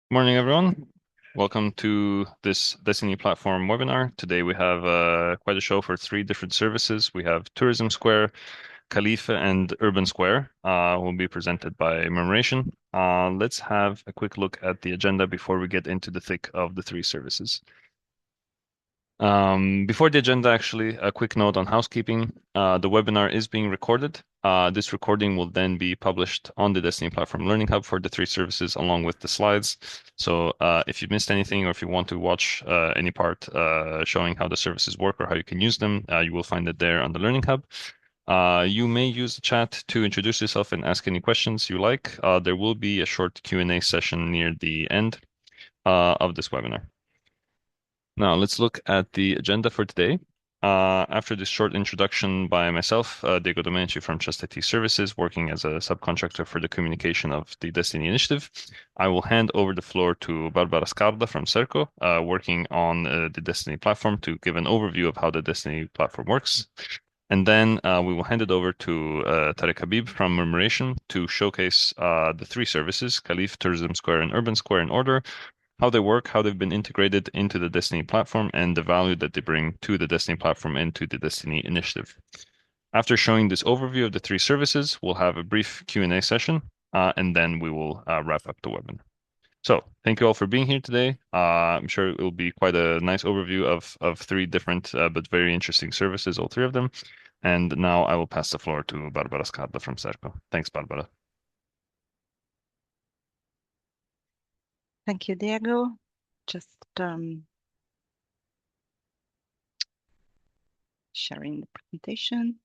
Morning, everyone. Welcome to this DestinE Platform webinar. Today we have quite a show for three different services. We have Tourism Square, CALIFE and Urban Square will be presented by Murmuration. Let's have a quick look at the agenda before we get into the thick of the three services. Before the agenda, actually, a quick note on housekeeping. The webinar is being recorded. This recording will then be published on the DestinE Platform Learning Hub for the three services, along with the slides. So if you missed anything or if you want to watch any part showing how the services work or how you can use them, you will find it there on the Learning Hub. You may use the chat to introduce yourself and ask any questions you like. There will be a short Q&A session near the end of this webinar. Now, let's look at the agenda for today. After this short introduction by myself, Diego Domenici from Just IT Services, working as a subcontractor for the communication of the DestinE initiative, I will hand over the floor to Barbara Scarda from Cerco, working on the DestinE platform to give an overview of how the DestinE platform works. And then we will hand it over to Tarek Habib from Murmuration to showcase the three services, CALIFE, Tourism Square, and Urban Square in order, how they work, how they've been integrated into the DestinE platform, and the value that they bring to the DestinE platform and to the DestinE initiative. After showing this overview of the three services, we'll have a brief Q&A session, and then we will wrap up the webinar. So thank you all for being here today. I'm sure it will be quite a nice overview of three different but very interesting services, all three of them. And now I will pass the floor to Barbara Scarda from Cerco. Thanks, Barbara. Thank you, Diego. Just sharing the presentation.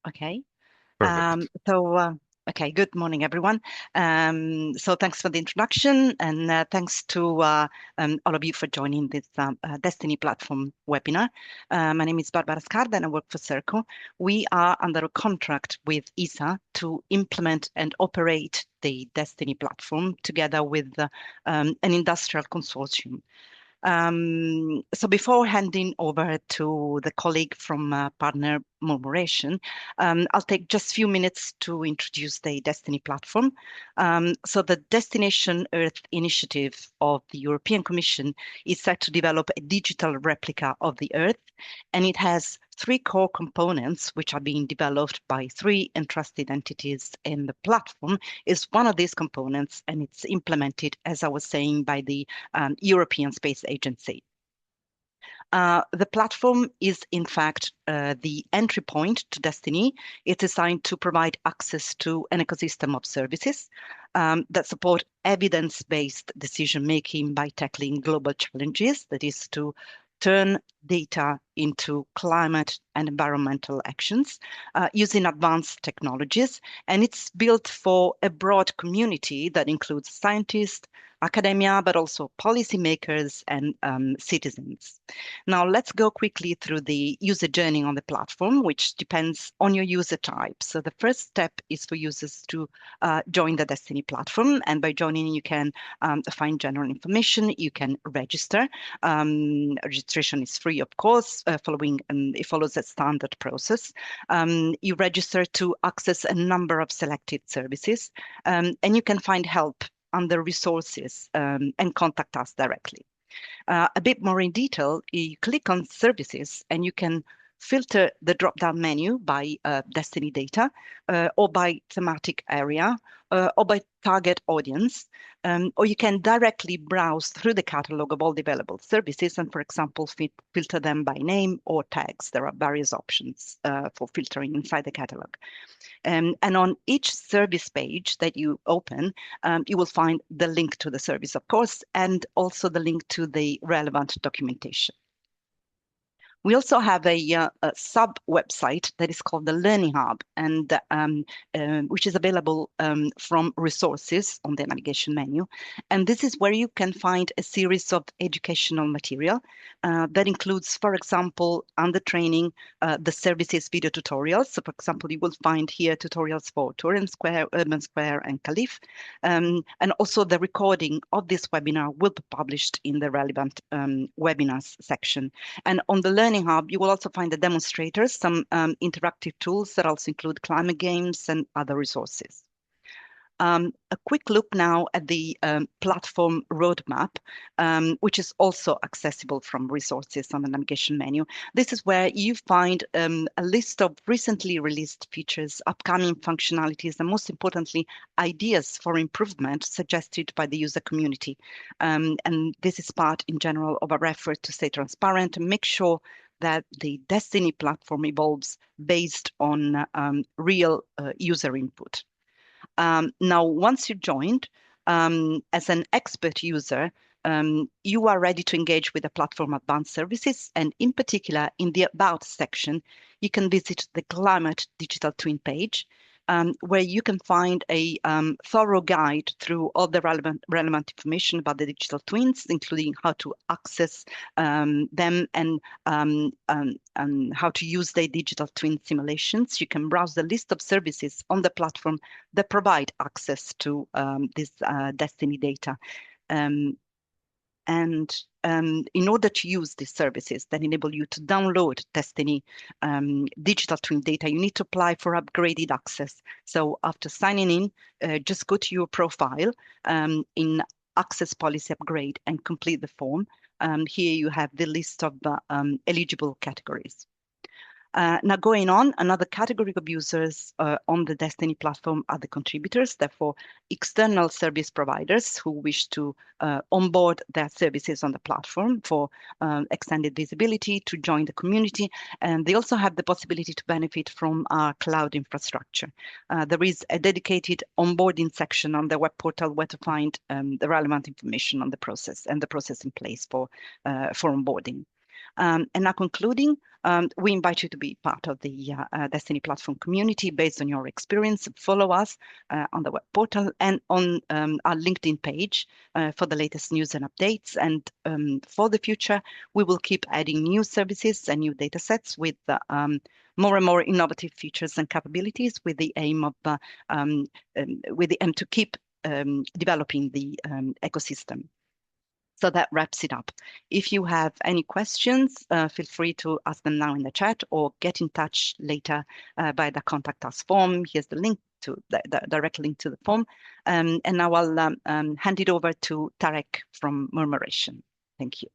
Okay. Perfect. Okay, good morning, everyone. So thanks for the introduction, and thanks to all of you for joining this DestinE Platform webinar. My name is Barbara Scarda, and I work for Cerco. We are under a contract with ESA to implement and operate the DestinE Platform together with an industrial consortium. So before handing over to the colleague from partner Murmuration, I'll take just a few minutes to introduce the DestinE platform. So the Destination Earth initiative of the European Commission is set to develop a digital replica of the Earth, and it has three core components which are being developed by three entrusted entities, and the platform is one of these components, and it's implemented, as I was saying, by the European Space Agency. The platform is, in fact, the entry point to DestinE. It's designed to provide access to an ecosystem of services that support evidence-based decision-making by tackling global challenges, that is to turn data into climate and environmental actions using advanced technologies. And it's built for a broad community that includes scientists, academia, but also policymakers and citizens. Now, let's go quickly through the user journey on the platform, which depends on your user type. So the first step is for users to join the DestinE platform. And by joining, you can find general information. You can register. Registration is free, of course, it follows a standard process. You register to access a number of selected services, and you can find help under resources and contact us directly. A bit more in detail, you click on services and you can filter the drop-down menu by DestinE data or by thematic area or by target audience, or you can directly browse through the catalog of all the available services and, for example, filter them by name or tags. There are various options for filtering inside the catalog. And on each service page that you open, you will find the link to the service, of course, and also the link to the relevant documentation. We also have a sub website that is called the Learning Hub, and which is available from resources on the navigation menu. And this is where you can find a series of educational material that includes, for example, under training, the services video tutorials. So, for example, you will find here tutorials for Tourism Square, Urban Square, and CALIFE. And also the recording of this webinar will be published in the relevant webinars section. And on the Learning Learning Hub, you will also find the demonstrators, some interactive tools that also include climate games and other resources. A quick look now at the platform roadmap, which is also accessible from resources on the navigation menu. This is where you find a list of recently released features, upcoming functionalities, and most importantly, ideas for improvement suggested by the user community. And this is part in general of our effort to stay transparent and make sure that the DestinE platform evolves based on real user input. Now, once you joined, as an expert user, you are ready to engage with the platform advanced services. And in particular, in the About section, you can visit the Climate Digital Twin page, where you can find a thorough guide through all the relevant information about the digital twins, including how to access them and how to use the digital twin simulations. You can browse the list of services on the platform that provide access to this DestinE data. And in order to use these services that enable you to download DestinE digital twin data, you need to apply for upgraded access. So after signing in, just go to your profile in Access Policy Upgrade and complete the form. Here you have the list of eligible categories. Now going on, another category of users on the DestinE platform are the contributors, therefore external service providers who wish to onboard their services on the platform for extended visibility, to join the community, and they also have the possibility to benefit from our cloud infrastructure. There is a dedicated onboarding section on the web portal where to find the relevant information on the process and the process in place for onboarding. And now concluding, we invite you to be part of the DestinE platform community based on your experience. Follow us on the web portal and on our LinkedIn page for the latest news and updates. And for the future, we will keep adding new services and new data sets with more and more innovative features and capabilities with the aim to keep developing the ecosystem. So that wraps it up. If you have any questions, feel free to ask them now in the chat or get in touch later by the contact us form. Here's the link to the direct link to the form. And now I'll hand it over to Tarek from Murmuration. Thank you.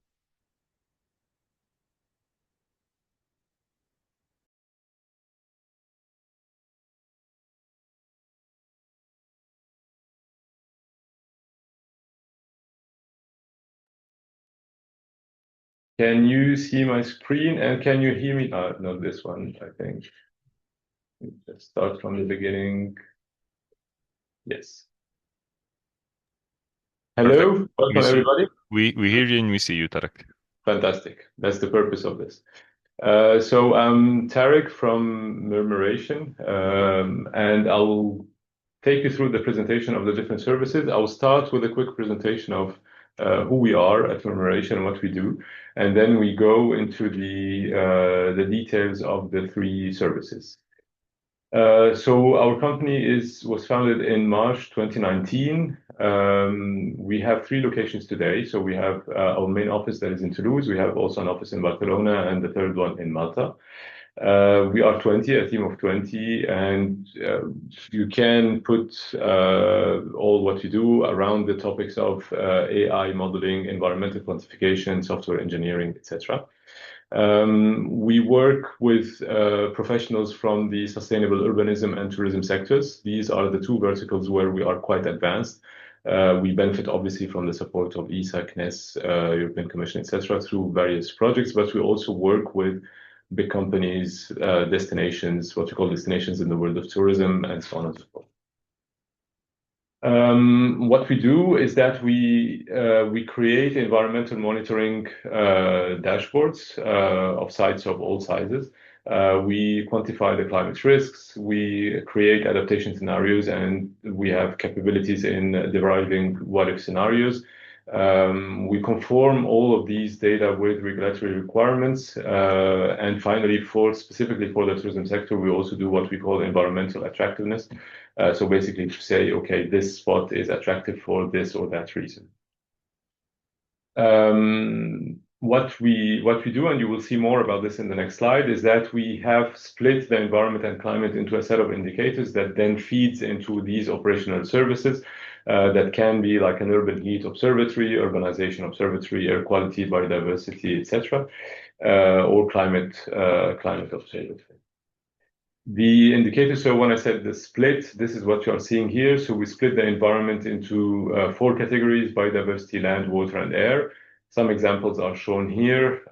Can you see my screen and can you hear me? Not this one, I think. Let's start from the beginning. Yes. Hello, welcome everybody. We hear you and we see you, Tarek. Fantastic. That's the purpose of this. So I'm Tarek from Murmuration, and I'll take you through the presentation of the different services. I'll start with a quick presentation of who we are at Murmuration and what we do, and then we go into the details of the three services. So our company was founded in March 2019. We have three locations today. So we have our main office that is in Toulouse. We have also an office in Barcelona and the third one in Malta. We are 20, a team of 20, and you can put all what you do around the topics of AI modeling, environmental quantification, software engineering, etc. We work with professionals from the sustainable urbanism and tourism sectors. These are the two verticals where we are quite advanced. We benefit obviously from the support of ESA, CNES, European Commission, etc., through various projects, but we also work with big companies, destinations, what you call destinations in the world of tourism, and so on and so forth. What we do is that we create environmental monitoring dashboards of sites of all sizes. We quantify the climate risks, we create adaptation scenarios, and we have capabilities in deriving what-if scenarios. We conform all of these data with regulatory requirements. And finally, specifically for the tourism sector, we also do what we call environmental attractiveness. So basically to say, okay, this spot is attractive for this or that reason. what we do, and you will see more about this in the next slide, is that we have split the environment and climate into a set of indicators that then feeds into these operational services that can be like an urban heat observatory, urbanization observatory, air quality, biodiversity, etc., or climate observatory. The indicators, so when I said the split, this is what you are seeing here. So we split the environment into 4 categories: biodiversity, land, water, and air. Some examples are shown here,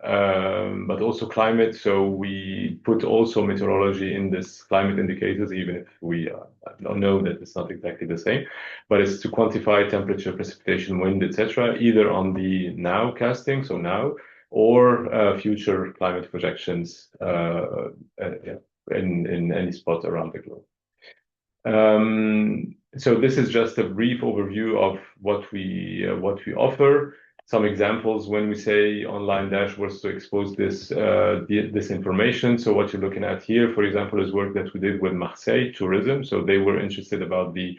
but also climate. So we put also meteorology in this climate indicators, even if we don't know that it's not exactly the same, but it's to quantify temperature, precipitation, wind, etc., either on the now casting, so now, or future climate projections. Yeah, in any spot around the globe. So this is just a brief overview of what we offer. Some examples when we say online dashboards to expose this this information. So what you're looking at here, for example, is work that we did with Marseille Tourism. So they were interested about the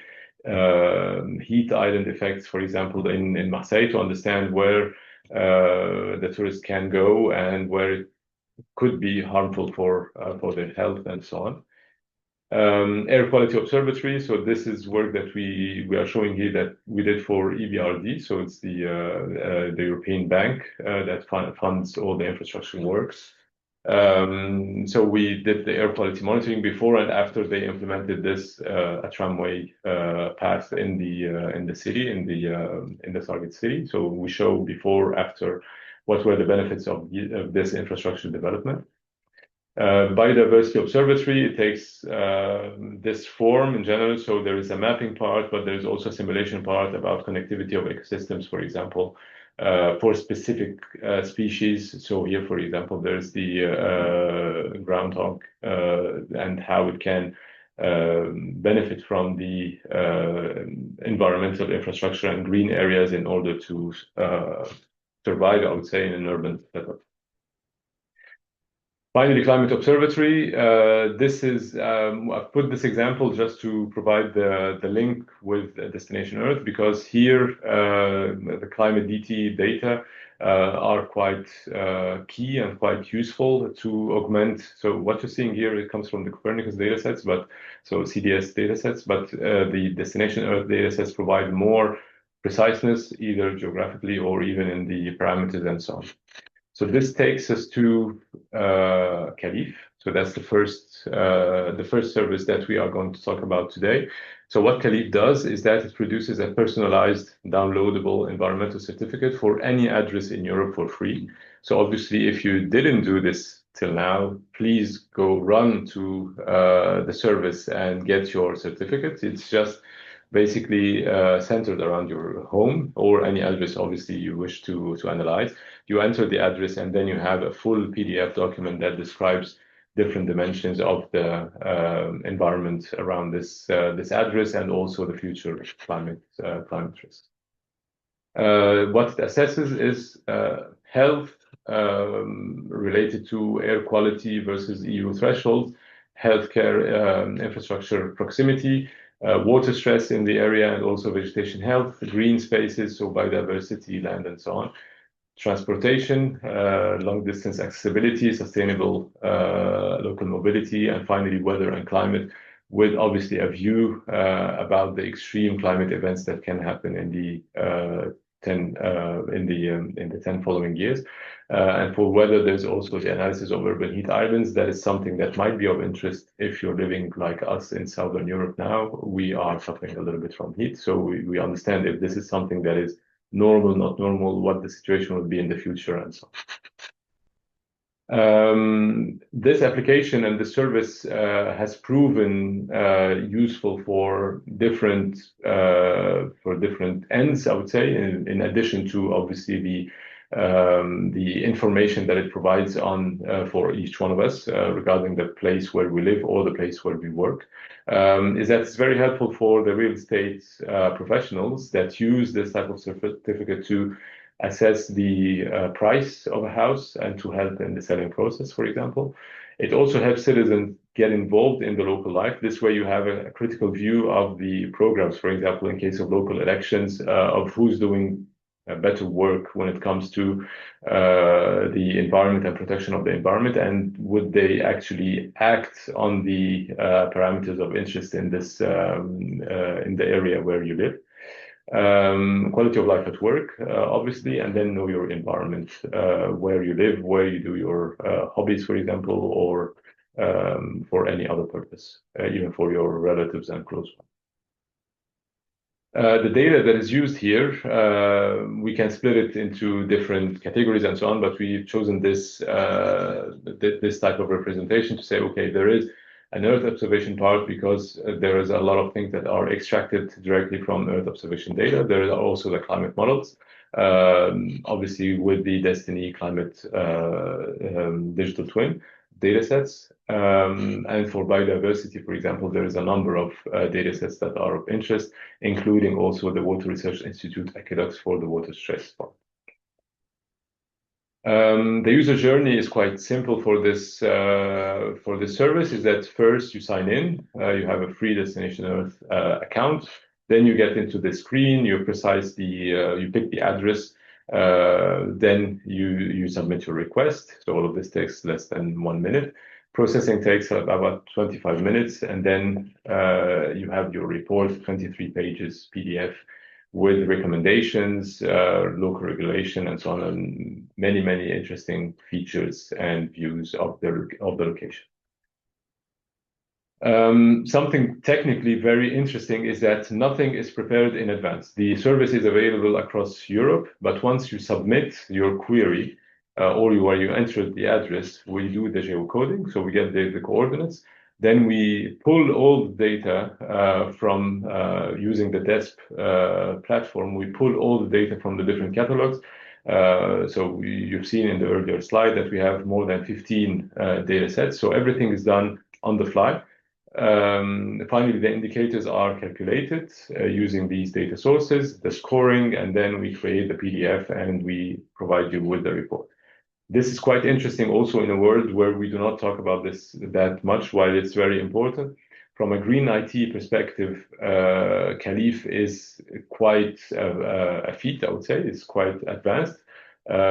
heat island effects, for example, in Marseille, to understand where the tourists can go and where it could be harmful for their health and so on. Air quality observatory. So this is work that we are showing here that we did for EBRD. So it's the European bank that funds all the infrastructure works. So we did the air quality monitoring before and after they implemented this a tramway path in the city, in the target city. So we show before, after, what were the benefits of this infrastructure development. Biodiversity observatory, it takes this form in general. So there is a mapping part, but there's also a simulation part about connectivity of ecosystems, for example, for specific species. So here, for example, there's the groundhog and how it can benefit from the environmental infrastructure and green areas in order to survive, I would say, in an urban setup. Finally, climate observatory. This is I've put this example just to provide the link with Destination Earth, because here the climate DT data are quite key and quite useful to augment. So what you're seeing here, it comes from the Copernicus datasets, but so CDS datasets, but the Destination Earth datasets provide more preciseness, either geographically or even in the parameters and so on. So this takes us to CALIFE. So that's the first service that we are going to talk about today. So what CALIFE does is that it produces a personalized, downloadable environmental certificate for any address in Europe for free. So obviously, if you didn't do this till now, please go run to the service and get your certificate. It's just basically centered around your home or any address, obviously, you wish to analyze. You enter the address, and then you have a full PDF document that describes different dimensions of the environment around this address and also the future climate risk. What it assesses is health related to air quality versus EU thresholds, healthcare infrastructure proximity, water stress in the area, and also vegetation health, green spaces, so biodiversity, land, and so on, transportation, long distance accessibility, sustainable local mobility, and finally weather and climate, with obviously a view about the extreme climate events that can happen in the 10 following years. And for weather, there's also the analysis of urban heat islands. That is something that might be of interest if you're living like us in Southern Europe now. We are suffering a little bit from heat, so we understand if this is something that is normal, not normal, what the situation would be in the future, and so on. This application and the service has proven useful for different ends, I would say, in addition to obviously the information that it provides on for each one of us regarding the place where we live or the place where we work. Is that it's very helpful for the real estate professionals that use this type of certificate to assess the price of a house and to help in the selling process, for example. It also helps citizens get involved in the local life. This way you have a critical view of the programs, for example, in case of local elections, of who's doing better work when it comes to the environment and protection of the environment, and would they actually act on the parameters of interest in this in the area where you live. Quality of life at work, obviously, and then know your environment, where you live, where you do your hobbies, for example, or for any other purpose, even for your relatives and close ones. The data that is used here, we can split it into different categories and so on, but we've chosen this this type of representation to say, okay, there is an Earth observation part because there is a lot of things that are extracted directly from Earth observation data. There are also the climate models, obviously with the DestinE climate digital twin data sets. And for biodiversity, for example, there is a number of data sets that are of interest, including also the Water Research Institute aqueducts for the water stress part. The user journey is quite simple for this service. Is that first you sign in, you have a free Destination Earth account, then you get into the screen, you pick the address, then you submit your request. So all of this takes less than 1 minute. Processing takes about 25 minutes, and then you have your report, 23 pages PDF with recommendations, local regulation, and so on, and many, many interesting features and views of the location. Something technically very interesting is that nothing is prepared in advance. The service is available across Europe, but once you submit your query, or where you enter the address, we do the geocoding, so we get the coordinates. Then we pull all the data from using the DestinE platform. We pull all the data from the different catalogs. So you've seen in the earlier slide that we have more than 15 data sets. So everything is done on the fly. Finally, the indicators are calculated using these data sources, the scoring, and then we create the PDF and we provide you with the report. This is quite interesting also in a world where we do not talk about this that much, while it's very important. From a green IT perspective, CALIFE is quite a feat, I would say. It's quite advanced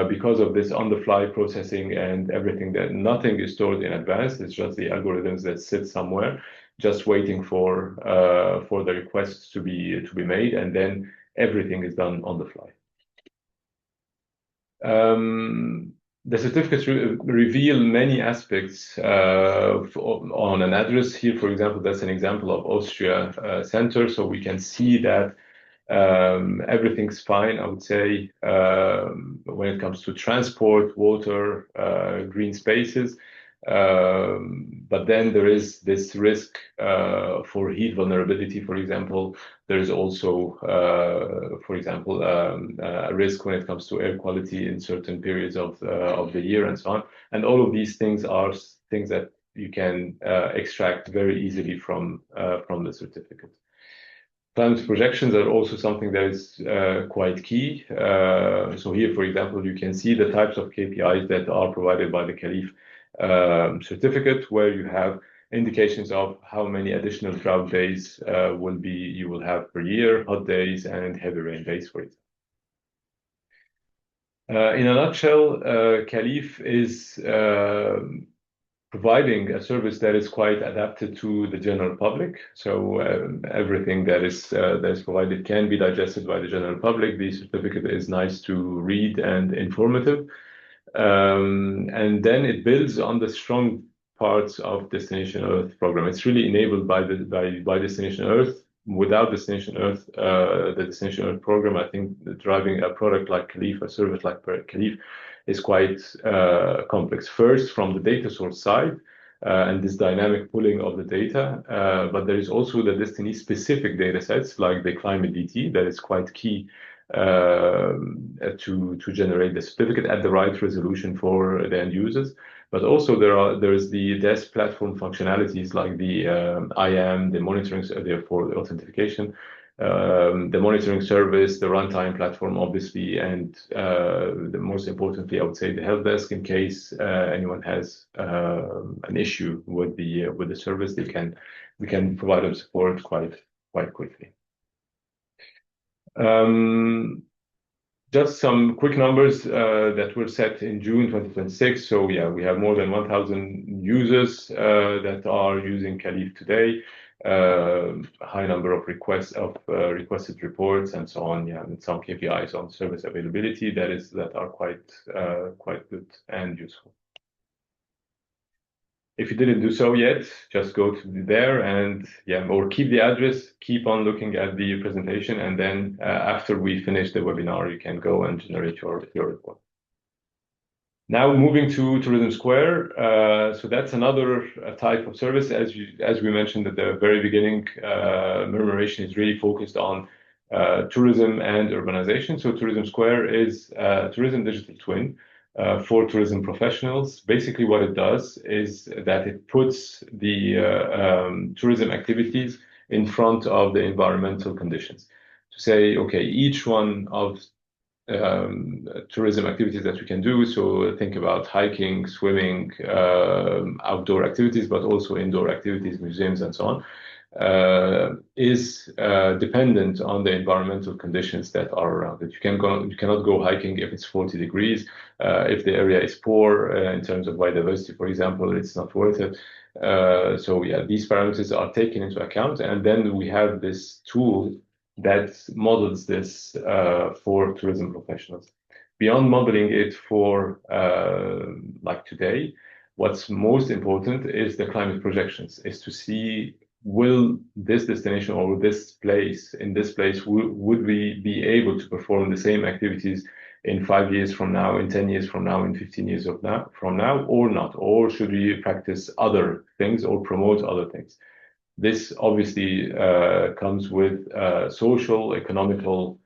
because of this on-the-fly processing and everything, that nothing is stored in advance. It's just the algorithms that sit somewhere, just waiting for the requests to be made, and then everything is done on the fly. The certificates reveal many aspects on an address. Here, for example, that's an example of Austria Center. So we can see that everything's fine, I would say, when it comes to transport, water, green spaces. But then there is this risk for heat vulnerability, for example. There is also, for example, a risk when it comes to air quality in certain periods of the year and so on. And all of these things are things that you can extract very easily from the certificate. Climate projections are also something that is quite key. So here, for example, you can see the types of KPIs that are provided by the CALIFE certificate, where you have indications of how many additional drought days you will have per year, hot days, and heavy rain days, for example. In a nutshell, CALIFE is providing a service that is quite adapted to the general public. So everything that is provided can be digested by the general public. The certificate is nice to read and informative. And then it builds on the strong parts of Destination Earth program. It's really enabled by Destination Earth. Without Destination Earth, the Destination Earth program, I think driving a product like CALIFE, a service like CALIFE, is quite complex. First, from the data source side, and this dynamic pulling of the data, but there is also the DestinE specific data sets like the climate DT that is quite key to generate the certificate at the right resolution for the end users. But also there is the DestinE platform functionalities like the IAM, the monitoring, therefore the authentication, the monitoring service, the runtime platform, obviously, and the most importantly, I would say the help desk in case anyone has an issue with the service, we can provide them support quite quickly. just some quick numbers that were set in June 2026. So yeah, we have more than 1,000 users that are using CALIFE today. A high number of requested reports and so on. Yeah, and some KPIs on service availability that are quite good and useful. If you didn't do so yet, just go to there and yeah, or keep the address, keep on looking at the presentation, and then after we finish the webinar, you can go and generate your report. Now moving to Tourism Square, so that's another type of service. As we mentioned at the very beginning, Murmuration is really focused on tourism and urbanization. So Tourism Square is a tourism digital twin for tourism professionals. Basically, what it does is that it puts the tourism activities in front of the environmental conditions to say, okay, each one of tourism activities that we can do. So think about hiking, swimming, outdoor activities, but also indoor activities, museums, and so on. Is dependent on the environmental conditions that are around it. You cannot go hiking if it's 40 degrees. If the area is poor in terms of biodiversity, for example, it's not worth it. So yeah, these parameters are taken into account, and then we have this tool that models this for tourism professionals. Beyond modeling it for like today, what's most important is the climate projections, is to see will this destination or this place, would we be able to perform the same activities in 5 years from now, in 10 years from now, in 15 years from now, or not? Or should we practice other things or promote other things? This obviously comes with social, economical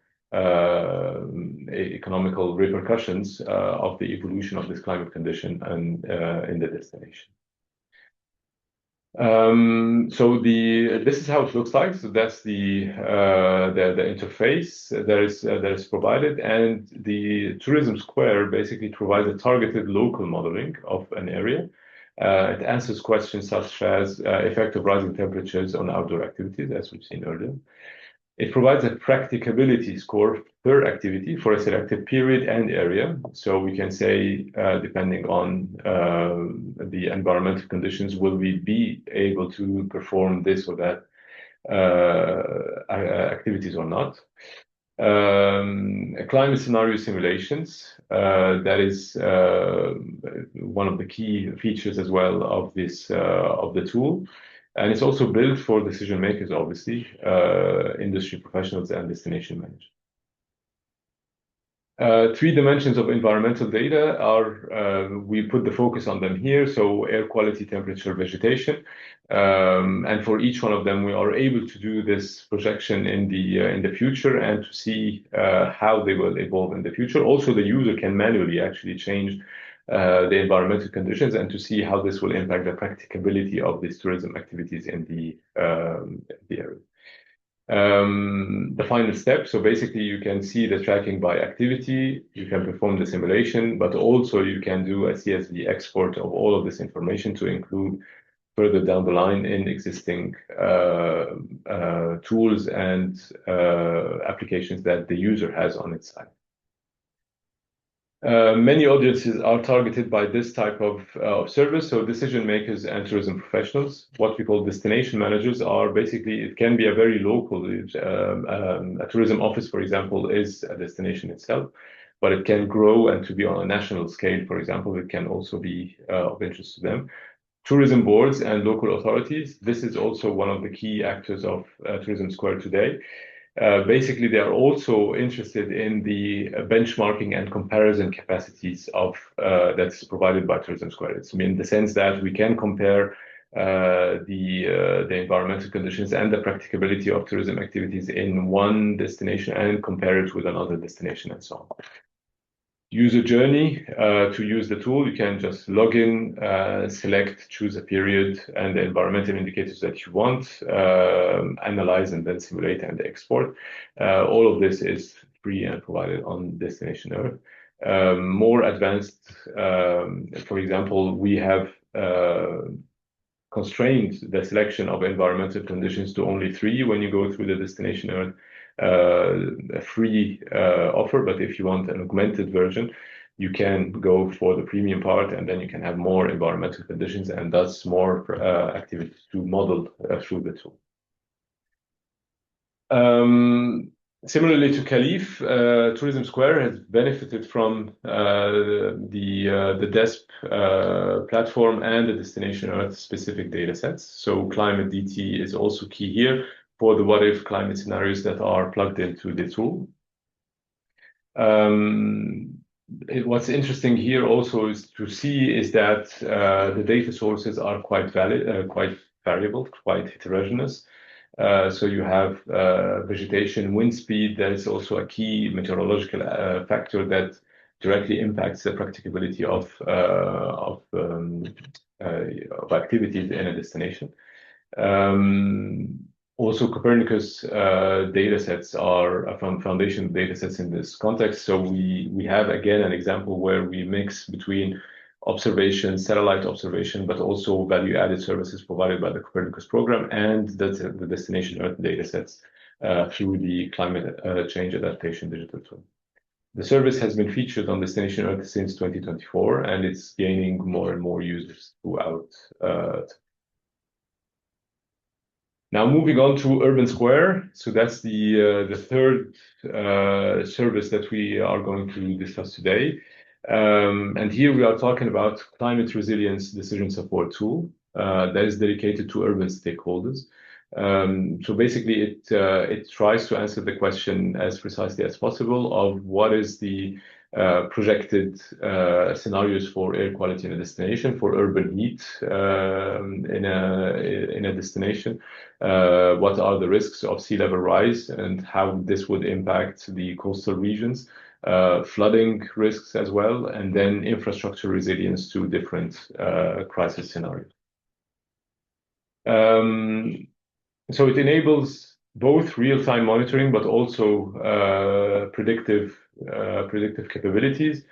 repercussions of the evolution of this climate condition and in the destination. So this is how it looks like. So that's the interface that is provided, and the Tourism Square basically provides a targeted local modeling of an area. It answers questions such as effect of rising temperatures on outdoor activities, as we've seen earlier. It provides a practicability score per activity for a selected period and area. So we can say, depending on the environmental conditions, will we be able to perform this or that activities or not? Climate scenario simulations, that is one of the key features as well of this of the tool. And it's also built for decision makers, obviously, industry professionals and destination managers. 3 dimensions of environmental data are, we put the focus on them here. So air quality, temperature, vegetation. And for each one of them, we are able to do this projection in the future and to see how they will evolve in the future. Also, the user can manually actually change the environmental conditions and to see how this will impact the practicability of these tourism activities in the area. The final step. So basically, you can see the tracking by activity. You can perform the simulation, but also you can do a CSV export of all of this information to include further down the line in existing tools and applications that the user has on its side. Many audiences are targeted by this type of service. So decision makers and tourism professionals, what we call destination managers, are basically, it can be a very local, a tourism office, for example, is a destination itself, but it can grow and to be on a national scale, for example, it can also be of interest to them. Tourism boards and local authorities, this is also one of the key actors of Tourism Square today. Basically, they are also interested in the benchmarking and comparison capacities of that's provided by Tourism Square. It's in the sense that we can compare the environmental conditions and the practicability of tourism activities in one destination and compare it with another destination and so on. User journey, to use the tool, you can just log in, select, choose a period and the environmental indicators that you want, analyze and then simulate and export. All of this is free and provided on Destination Earth. More advanced, for example, we have constrained the selection of environmental conditions to only 3 when you go through the Destination Earth a free offer. But if you want an augmented version, you can go for the premium part, and then you can have more environmental conditions and thus more activities to model through the tool. Similarly to CALIFE, Tourism Square has benefited from the DestinE platform and the Destination Earth specific data sets. So Climate DT is also key here for the what if climate scenarios that are plugged into the tool. What's interesting here also is to see is that the data sources are quite variable, quite heterogeneous. So you have vegetation, wind speed. That is also a key meteorological factor that directly impacts the practicability of activities in a destination. Also, Copernicus data sets are from foundation data sets in this context. So we have again an example where we mix between observation, satellite observation, but also value-added services provided by the Copernicus program and the Destination Earth data sets through the climate change adaptation digital tool. The service has been featured on Destination Earth since 2024, and it's gaining more and more users throughout. Now moving on to Urban Square. So that's the third service that we are going to discuss today. And here we are talking about climate resilience decision support tool that is dedicated to urban stakeholders. So basically, it tries to answer the question as precisely as possible of what is the projected scenarios for air quality in a destination, for urban heat in a destination. What are the risks of sea level rise and how this would impact the coastal regions? Flooding risks as well, and then infrastructure resilience to different crisis scenarios. So it enables both real-time monitoring, but also predictive capabilities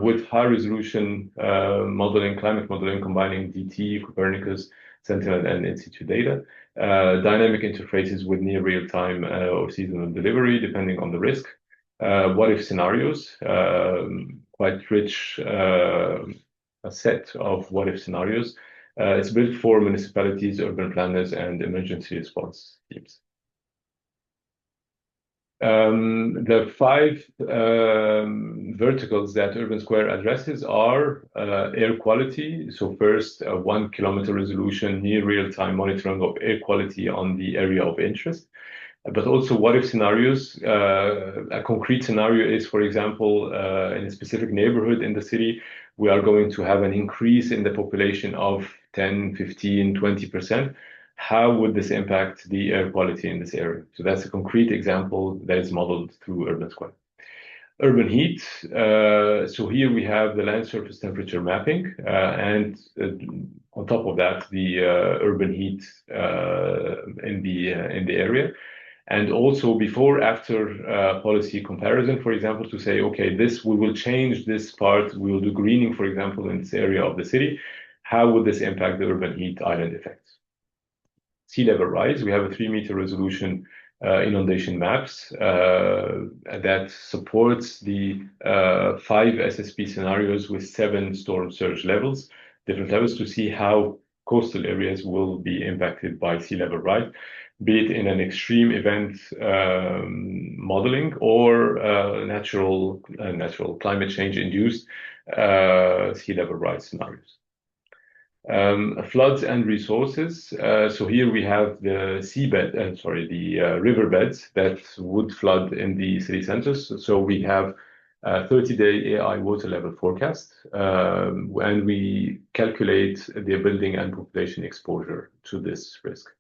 with high-resolution modeling, climate modeling, combining DT, Copernicus, Sentinel, and in-situ data. Dynamic interfaces with near real-time or seasonal delivery, depending on the risk. What-if scenarios, quite rich a set of what-if scenarios. It's built for municipalities, urban planners, and emergency response teams. The 5 verticals that Urban Square addresses are air quality. So first, 1 kilometer resolution, near real-time monitoring of air quality on the area of interest. But also what-if scenarios. A concrete scenario is, for example, in a specific neighborhood in the city, we are going to have an increase in the population of 10, 15, 20%. How would this impact the air quality in this area? So that's a concrete example that is modeled through Urban Square. Urban heat. So here we have the land surface temperature mapping, and on top of that, the urban heat in the area. And also before after policy comparison, for example, to say, okay, we will change this part, we will do greening, for example, in this area of the city. How would this impact the urban heat island effects? Sea level rise, we have a 3-meter resolution inundation maps that supports the 5 SSP scenarios with 7 storm surge levels, different levels, to see how coastal areas will be impacted by sea level rise, be it in an extreme event modeling or natural climate change induced sea level rise scenarios. Floods and resources. So here we have the riverbeds that would flood in the city centers. So we have a 30-day AI water level forecast, and we calculate the building and population exposure to this risk.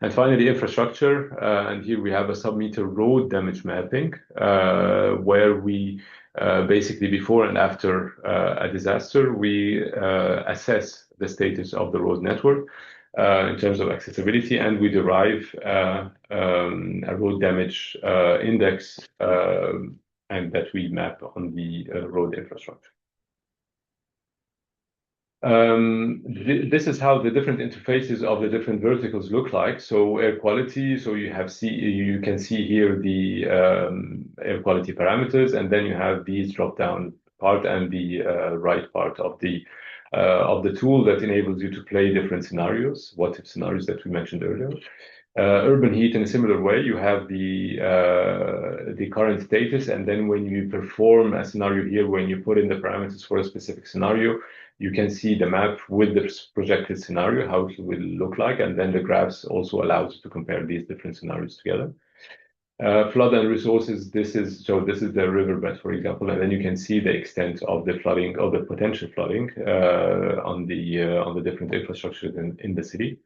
And finally, infrastructure. And here we have a sub-meter road damage mapping, where we basically before and after a disaster, we assess the status of the road network in terms of accessibility, and we derive a road damage index and that we map on the road infrastructure. This is how the different interfaces of the different verticals look like. So air quality, so you can see here the air quality parameters, and then you have these drop-down part and the right part of the tool that enables you to play different scenarios, what-if scenarios that we mentioned earlier. Urban heat in a similar way, you have the current status, and then when you perform a scenario here, when you put in the parameters for a specific scenario, you can see the map with the projected scenario, how it will look like, and then the graphs also allows you to compare these different scenarios together. Flood and resources, this is the riverbed, for example, and then you can see the extent of the flooding, or the potential flooding on the different infrastructures in the city.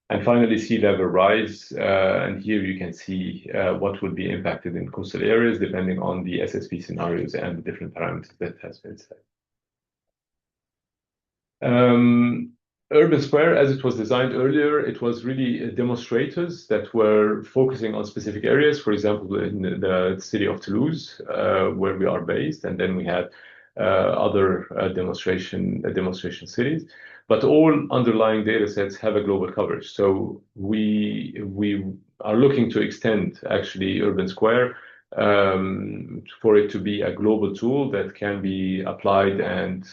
And finally, sea level rise, and here you can see what would be impacted in coastal areas depending on the SSP scenarios and the different parameters that has been set. Urban Square, as it was designed earlier, it was really demonstrators that were focusing on specific areas. For example, in the city of Toulouse, where we are based, and then we had other demonstration cities. But all underlying data sets have a global coverage. So we are looking to extend actually Urban Square for it to be a global tool that can be applied and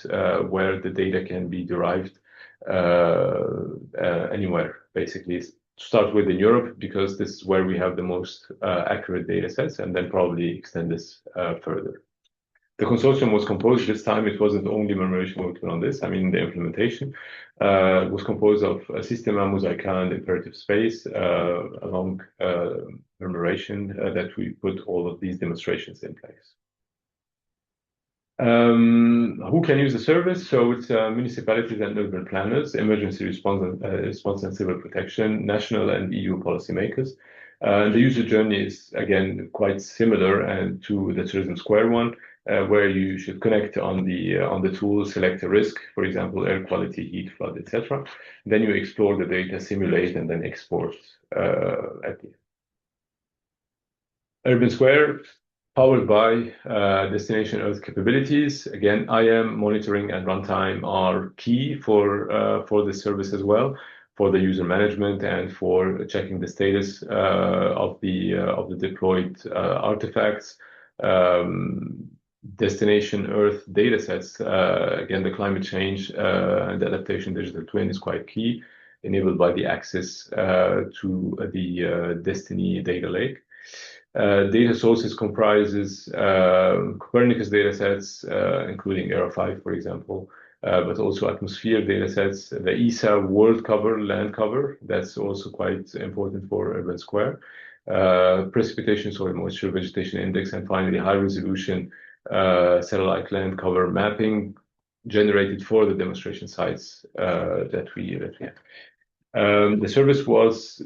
where the data can be derived anywhere, basically. Start with in Europe, because this is where we have the most accurate data sets, and then probably extend this further. The consortium was composed this time. It wasn't only Murmuration working on this. I mean, the implementation was composed of Systema, Mosaica, and Imperative Space, along Murmuration, that we put all of these demonstrations in place. Who can use the service? So it's municipalities and urban planners, emergency response and civil protection, national and EU policymakers. The user journey is, again, quite similar to the Tourism Square one, where you should connect on the tool, select a risk, for example, air quality, heat, flood, etc. Then you explore the data, simulate, and then export at the end. Urban Square, powered by Destination Earth capabilities. Again, IAM, monitoring, and runtime are key for this service as well, for the user management and for checking the status of the deployed artifacts. Destination Earth datasets, again, the climate change and the adaptation digital twin is quite key, enabled by the access to the DestinE data lake. Data sources comprises Copernicus datasets, including ERA5, for example, but also atmosphere datasets, the ESA world cover, land cover, that's also quite important for Urban Square, precipitation, soil moisture, vegetation index, and finally high resolution satellite land cover mapping generated for the demonstration sites that we have. The service was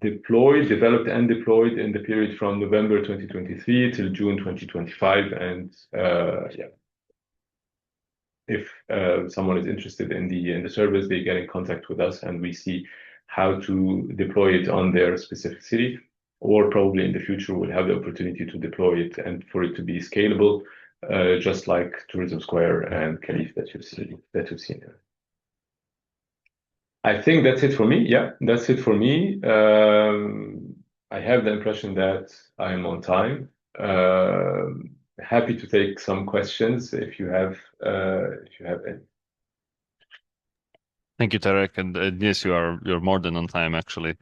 developed and deployed in the period from November 2023 till June 2025, and if someone is interested in the service, they get in contact with us, and we see how to deploy it on their specific city, or probably in the future we'll have the opportunity to deploy it and for it to be scalable, just like Tourism Square and CALIFE that you've seen here. I think that's it for me. Yeah, that's it for me. I have the impression that I'm on time. Happy to take some questions if you have any. Thank you, Tarek, and yes, you're more than on time actually.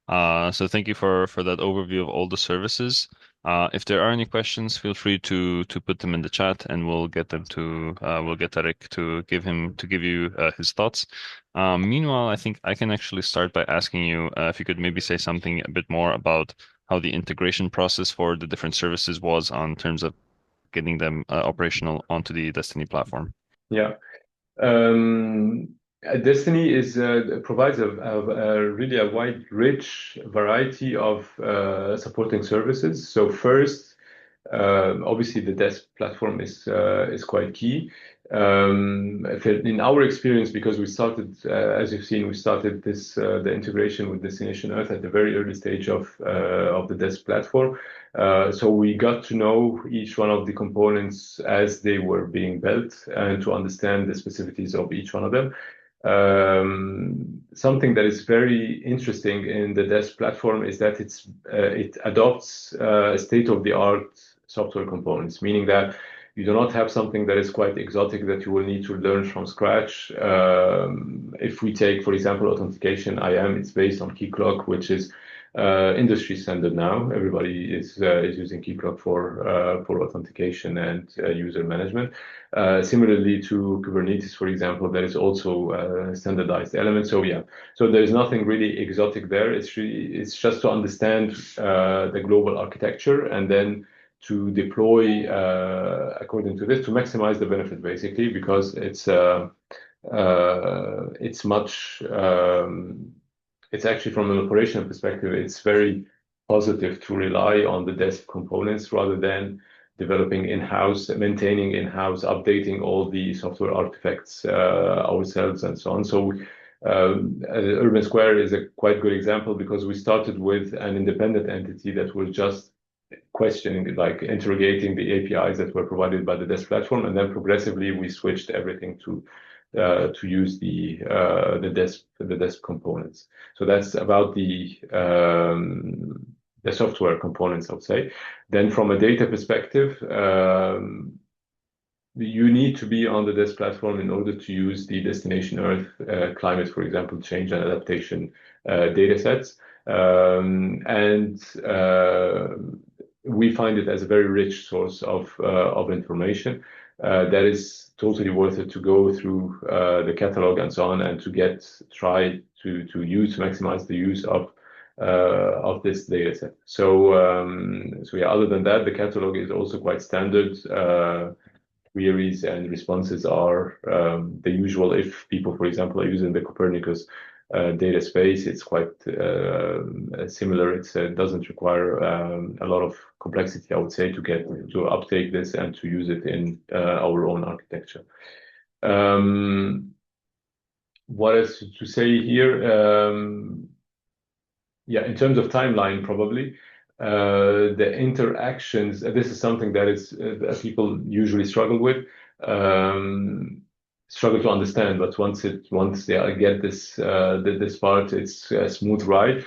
So thank you for that overview of all the services. If there are any questions, feel free to put them in the chat, and we'll get Tarek to give you his thoughts. Meanwhile, I think I can actually start by asking you if you could maybe say something a bit more about how the integration process for the different services was on terms of getting them operational onto the DestinE platform. Yeah. DestinE provides a really wide, rich variety of supporting services. So first, Obviously, the desk platform is quite key. In our experience, because we started, as you've seen, we started this the integration with Destination Earth at the very early stage of the desk platform. So we got to know each one of the components as they were being built and to understand the specificities of each one of them. Something that is very interesting in the desk platform is that it adopts state-of-the-art software components, meaning that you do not have something that is quite exotic that you will need to learn from scratch. If we take, for example, authentication, IAM, it's based on Keycloak, which is industry standard now. Everybody is using Keycloak for authentication and user management. Similarly to Kubernetes, for example, there is also a standardized element. So yeah, so there's nothing really exotic there. It's just to understand the global architecture and then to deploy according to this to maximize the benefit, basically, because it's much. It's actually from an operational perspective, it's very positive to rely on the desk components rather than developing in-house, maintaining in-house, updating all the software artifacts ourselves and so on. So Urban Square is a quite good example because we started with an independent entity that was just questioning, like interrogating the APIs that were provided by the desk platform, and then progressively we switched everything to use the desk components. So that's about the software components, I would say. Then from a data perspective, you need to be on the desk platform in order to use the Destination Earth climate, for example, change and adaptation data sets. And we find it as a very rich source of information that is totally worth it to go through the catalog and so on, and to try to maximize the use of this data set. So yeah, other than that, the catalog is also quite standard. Queries and responses are the usual. If people, for example, are using the Copernicus data space, it's quite similar. It doesn't require a lot of complexity, I would say, to uptake this and to use it in our own architecture. What else to say here? Yeah, in terms of timeline, probably the interactions. This is something that people usually struggle with. Struggle to understand, but once they get this part, it's a smooth ride.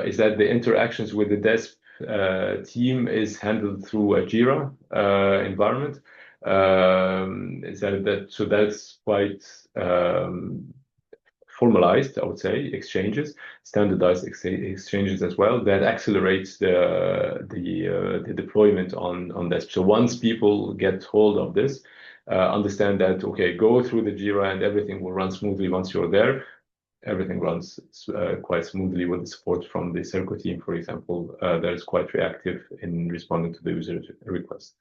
Is that the interactions with the desk team is handled through a Jira environment? So that's quite formalized, I would say, exchanges, standardized exchanges as well. That accelerates the deployment on desk. So once people get hold of this, understand that, okay, go through the Jira and everything will run smoothly once you're there. Everything runs quite smoothly with the support from the Circo team, for example, that is quite reactive in responding to the user request.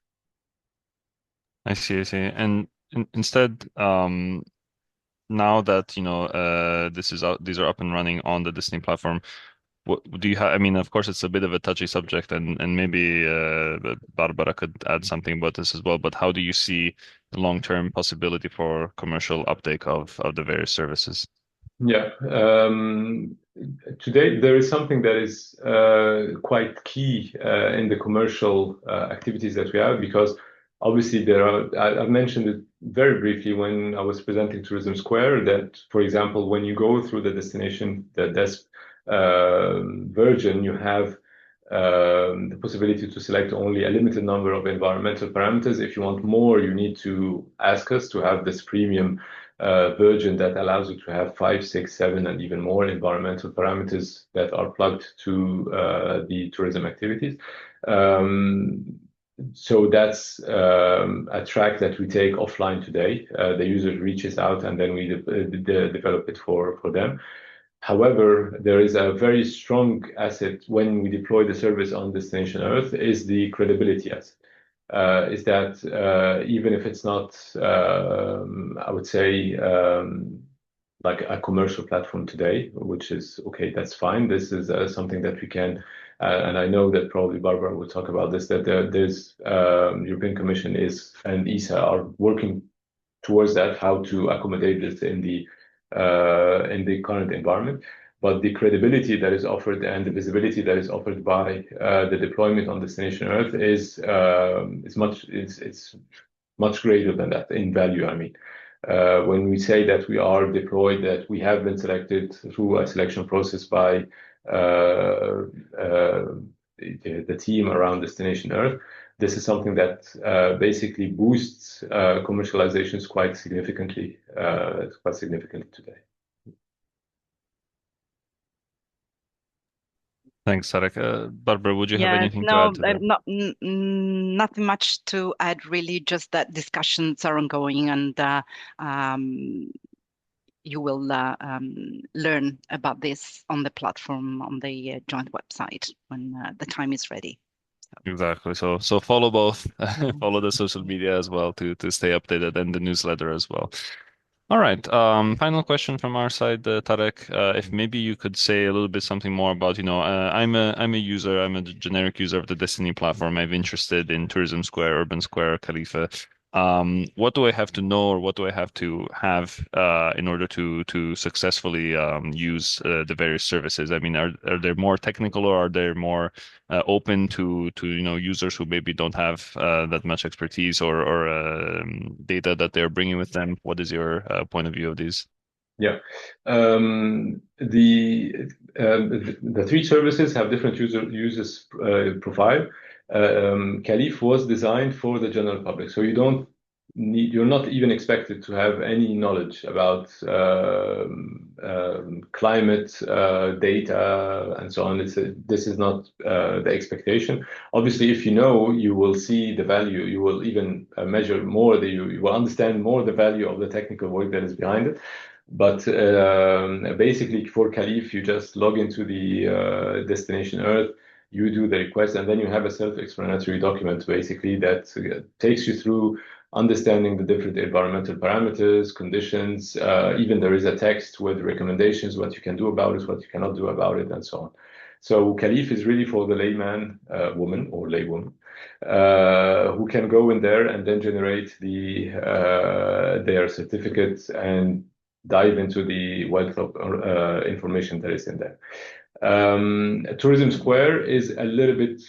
I see. And instead, now that these are up and running on the DestinE platform, what do you have? I mean, of course, it's a bit of a touchy subject, and maybe Barbara could add something about this as well. But how do you see the long-term possibility for commercial uptake of the various services? Yeah. Today, there is something that is quite key in the commercial activities that we have, because obviously I've mentioned it very briefly when I was presenting Tourism Square, that, for example, when you go through the desk version, you have the possibility to select only a limited number of environmental parameters. If you want more, you need to ask us to have this premium version that allows you to have 5, 6, 7, and even more environmental parameters that are plugged to the tourism activities. So that's a track that we take offline today. The user reaches out and then we develop it for them. However, there is a very strong asset when we deploy the service on Destination Earth is the credibility asset. Is that even if it's not, I would say, like a commercial platform today, which is okay, that's fine. This is something that we can And I know that probably Barbara will talk about this, that there's European Commission is and ESA are working towards that, how to accommodate this in the current environment. But the credibility that is offered and the visibility that is offered by the deployment on Destination Earth is it's much greater than that in value. I mean, when we say that we are deployed, that we have been selected through a selection process by the team around Destination Earth, this is something that basically boosts commercializations quite significantly. Quite significantly today. Thanks, Tarek. Barbara, would you have anything to add to that? Nothing much to add, really, just that discussions are ongoing, and you will learn about this on the platform, on the joint website when the time is ready. Exactly. So follow both, follow the social media as well to stay updated, and the newsletter as well. All right. Final question from our side, Tarek. If maybe you could say a little bit something more about, I'm a user, I'm a generic user of the DestinE platform. I'm interested in Tourism Square, Urban Square, CALIFE. What do I have to know, or what do I have to have in order to successfully use the various services? I mean, are they more technical, or are they more open to users who maybe don't have that much expertise or data that they're bringing with them? What is your point of view of these? Yeah, the three services have different users profile. CALIFE was designed for the general public, so you're not even expected to have any knowledge about climate data and so on. This is not the expectation. Obviously, if you know, you will see the value. You will even measure more. You will understand more the value of the technical work that is behind it. But basically, for CALIFE, you just log into the Destination Earth, you do the request, and then you have a self-explanatory document basically that takes you through understanding the different environmental parameters, conditions. Even there is a text with recommendations, what you can do about it, what you cannot do about it, and so on. So CALIFE is really for the layman, woman or laywoman, who can go in there and then generate their certificates and dive into the wealth of information that is in there. Tourism Square is a little bit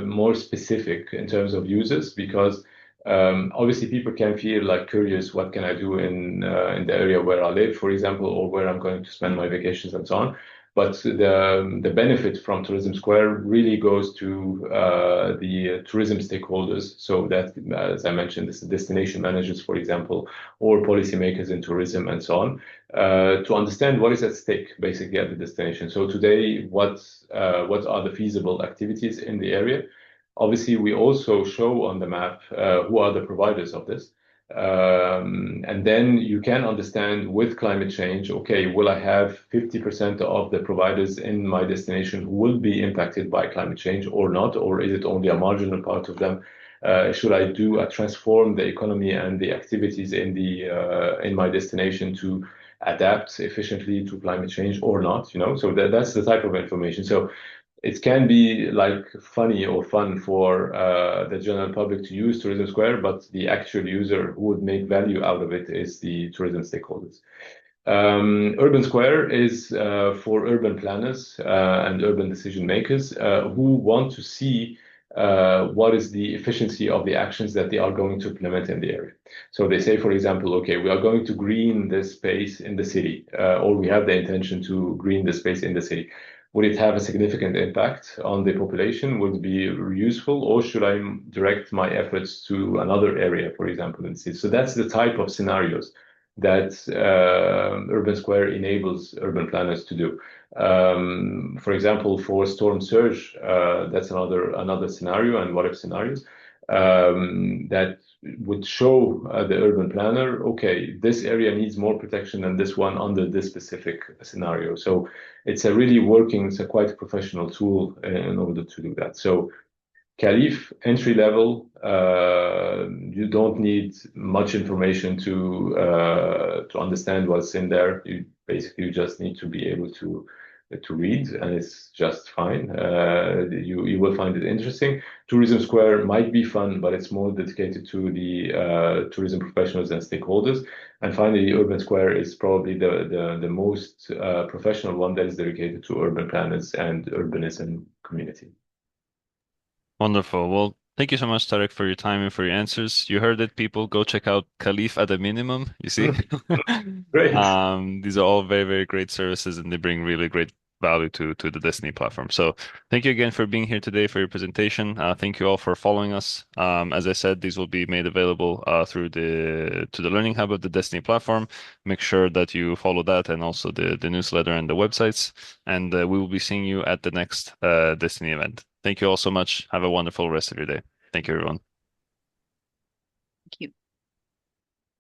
more specific in terms of users, because obviously people can feel like curious, what can I do in the area where I live, for example, or where I'm going to spend my vacations and so on. But the benefit from Tourism Square really goes to the tourism stakeholders. So that, as I mentioned, this is destination managers, for example, or policymakers in tourism and so on, to understand what is at stake basically at the destination. So today, what are the feasible activities in the area? Obviously, we also show on the map who are the providers of this. And then you can understand with climate change, okay, will I have 50% of the providers in my destination who will be impacted by climate change or not? Or is it only a marginal part of them? Should I transform the economy and the activities in my destination to adapt efficiently to climate change or not? So that's the type of information. So it can be like funny or fun for the general public to use Tourism Square, but the actual user who would make value out of it is the tourism stakeholders. Urban Square is for urban planners and urban decision makers who want to see what is the efficiency of the actions that they are going to implement in the area. So they say, for example, okay, we are going to green this space in the city, or we have the intention to green the space in the city. Would it have a significant impact on the population? Would it be useful, or should I direct my efforts to another area, for example, in the city? So that's the type of scenarios that Urban Square enables urban planners to do. For example, for storm surge, that's another scenario, and what if scenarios that would show the urban planner, okay, this area needs more protection than this one under this specific scenario. So it's a quite professional tool in order to do that. So CALIFE entry level, you don't need much information to understand what's in there. You just need to be able to to read, and it's just fine. You will find it interesting. Tourism Square might be fun, but it's more dedicated to the tourism professionals and stakeholders. And finally, Urban Square is probably the most professional one that is dedicated to urban planners and urbanism community. Wonderful. Well, thank you so much, Tarek, for your time and for your answers. You heard it, people. Go check out CALIFE at a minimum. You see? Great. These are all very, very great services and they bring really great value to the DestinE platform. So thank you again for being here today for your presentation. Thank you all for following us. As I said, these will be made available through the Learning Hub of the DestinE platform. Make sure that you follow that and also the newsletter and the websites. And we will be seeing you at the next DestinE event. Thank you all so much. Have a wonderful rest of your day. Thank you, everyone. Thank you.